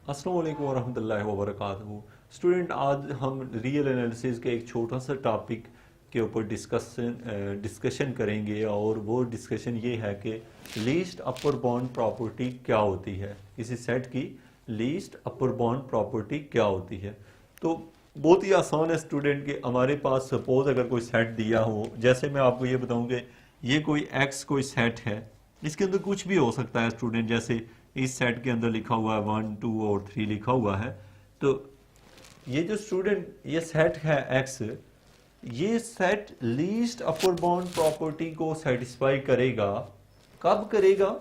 अस्सलाम वालेकुम वरहमतुल्लाहि वबरकातुहू। स्टूडेंट, आज हम रियल एनालिसिस के एक छोटा सा टॉपिक के ऊपर डिस्कशन करेंगे और वो डिस्कशन ये है कि लीस्ट अपर बाउंड प्रॉपर्टी क्या होती है, किसी सेट की लीस्ट अपर बाउंड प्रॉपर्टी क्या होती है। तो बहुत ही आसान है स्टूडेंट कि हमारे पास सपोज अगर कोई सेट दिया हो, जैसे मैं आपको ये बताऊं कि ये कोई एक्स कोई सेट है, इसके अंदर कुछ भी हो सकता है स्टूडेंट। जैसे इस सेट के अंदर लिखा हुआ है 1 2 और 3 लिखा हुआ है। तो ये जो स्टूडेंट ये सेट है एक्स, ये set least upper bound property को सेटिस्फाई करेगा। कब करेगा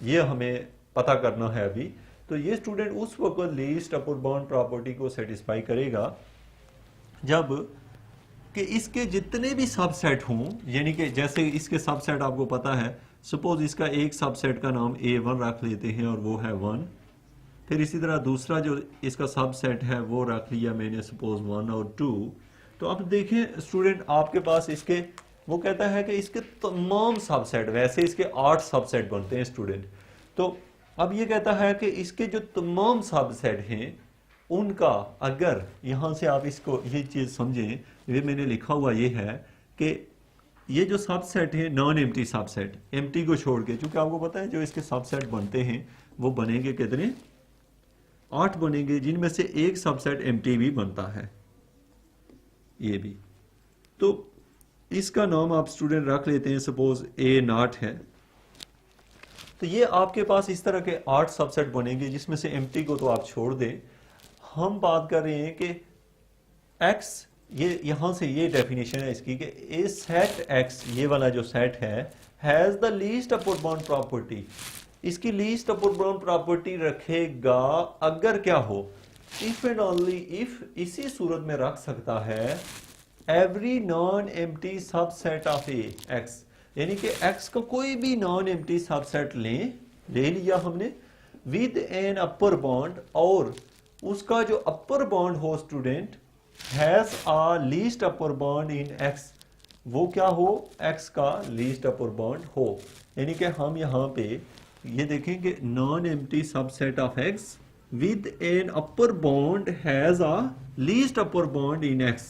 ये हमें पता करना है अभी। तो ये स्टूडेंट उस वक्त लीस्ट अपर बाउंड प्रॉपर्टी को सेटिस्फाई करेगा जब कि इसके जितने भी सबसेट हों, यानी कि जैसे इसके सबसेट आपको पता है, सपोज इसका एक सबसेट का नाम A1 रख लेते हैं और वो है 1। फिर इसी तरह दूसरा जो इसका सबसेट है वो रख लिया मैंने सपोज 1 और 2। तो अब देखें स्टूडेंट, आपके पास इसके वो कहता है कि इसके तमाम सबसेट, वैसे इसके 8 सबसेट बनते हैं स्टूडेंट। तो अब ये कहता है कि इसके जो तमाम सबसेट हैं उनका, अगर यहाँ से आप इसको ये चीज़ समझें, ये मैंने लिखा हुआ ये है कि ये जो सबसेट है नॉन एम्प्टी सबसेट, एम्प्टी को छोड़ के, क्योंकि आपको पता है जो इसके सबसेट बनते हैं वो बनेंगे कितने, 8 बनेंगे, जिनमें से एक सबसेट एम्प्टी भी बनता है, ये भी। तो इसका नाम आप स्टूडेंट रख लेते हैं, सपोज A0 है। तो ये आपके पास इस तरह के 8 सबसेट बनेंगे जिसमें से एम्प्टी को तो आप छोड़ दें। हम बात कर रहे हैं कि x, ये यहां से ये डेफिनेशन है इसकी कि ए सेट x, ये वाला जो सेट है, has the least upper bound property. इसकी लीस्ट अपर बाउंड प्रॉपर्टी रखेगा अगर क्या हो, इफ एंड ओनली इफ, इसी सूरत में रख सकता है every non empty subset of A x, यानी कि x का कोई भी नॉन एम्प्टी सबसेट ले लिया हमने विद एन अपर बाउंड, और उसका जो अपर बाउंड हो student has a least upper bound in x, वो क्या हो, x का लीस्ट अपर बाउंड हो। यानी कि हम यहाँ पे ये देखें कि non empty subset of x with an upper bound has a least upper bound in x।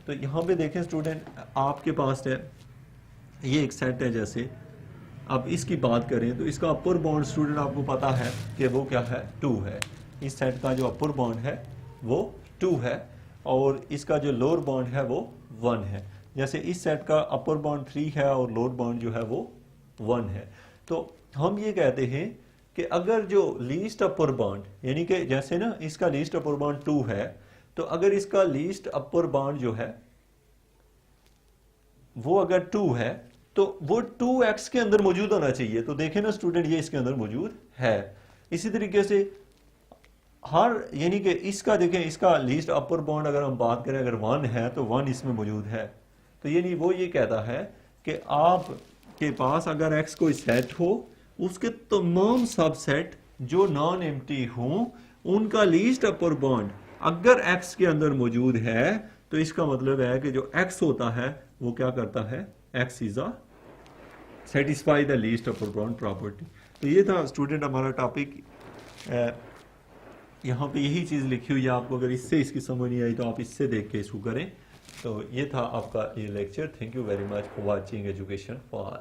तो यहाँ पे देखें स्टूडेंट, आपके पास है ये एक सेट है, जैसे अब इसकी बात करें तो इसका अपर बाउंड स्टूडेंट आपको पता है कि वो क्या है, 2 है। इस सेट का जो अपर बाउंड है वो 2 है और इसका जो लोअर बाउंड है वो 1 है। जैसे इस सेट का अपर बाउंड 3 है और लोअर बाउंड जो है वो 1 है। तो हम ये कहते हैं कि अगर जो लीस्ट अपर बाउंड, यानी कि जैसे ना इसका लीस्ट अपर बाउंड 2 है, तो अगर इसका लीस्ट अपर बाउंड जो है वो अगर 2 है तो वो 2x के अंदर मौजूद होना चाहिए। तो देखें ना स्टूडेंट, ये इसके अंदर मौजूद है। इसी तरीके से हर, यानी कि इसका देखें, इसका लीस्ट अपर बाउंड अगर हम बात करें, अगर 1 है तो 1 इसमें मौजूद है। तो यानी वो ये कहता है कि आपके पास अगर x कोई सेट हो, उसके तमाम सबसेट जो नॉन एम्प्टी हों उनका लीस्ट अपर बाउंड अगर x के अंदर मौजूद है, तो इसका मतलब है कि जो x होता है वो क्या करता है, x is a satisfy the least upper bound property. तो ये था स्टूडेंट हमारा टॉपिक। यहाँ पे यही चीज़ लिखी हुई है, आपको अगर इससे इसकी समझ नहीं आई तो आप इससे देख के इसको करें। तो ये था आपका ये lecture. Thank you very much for watching education for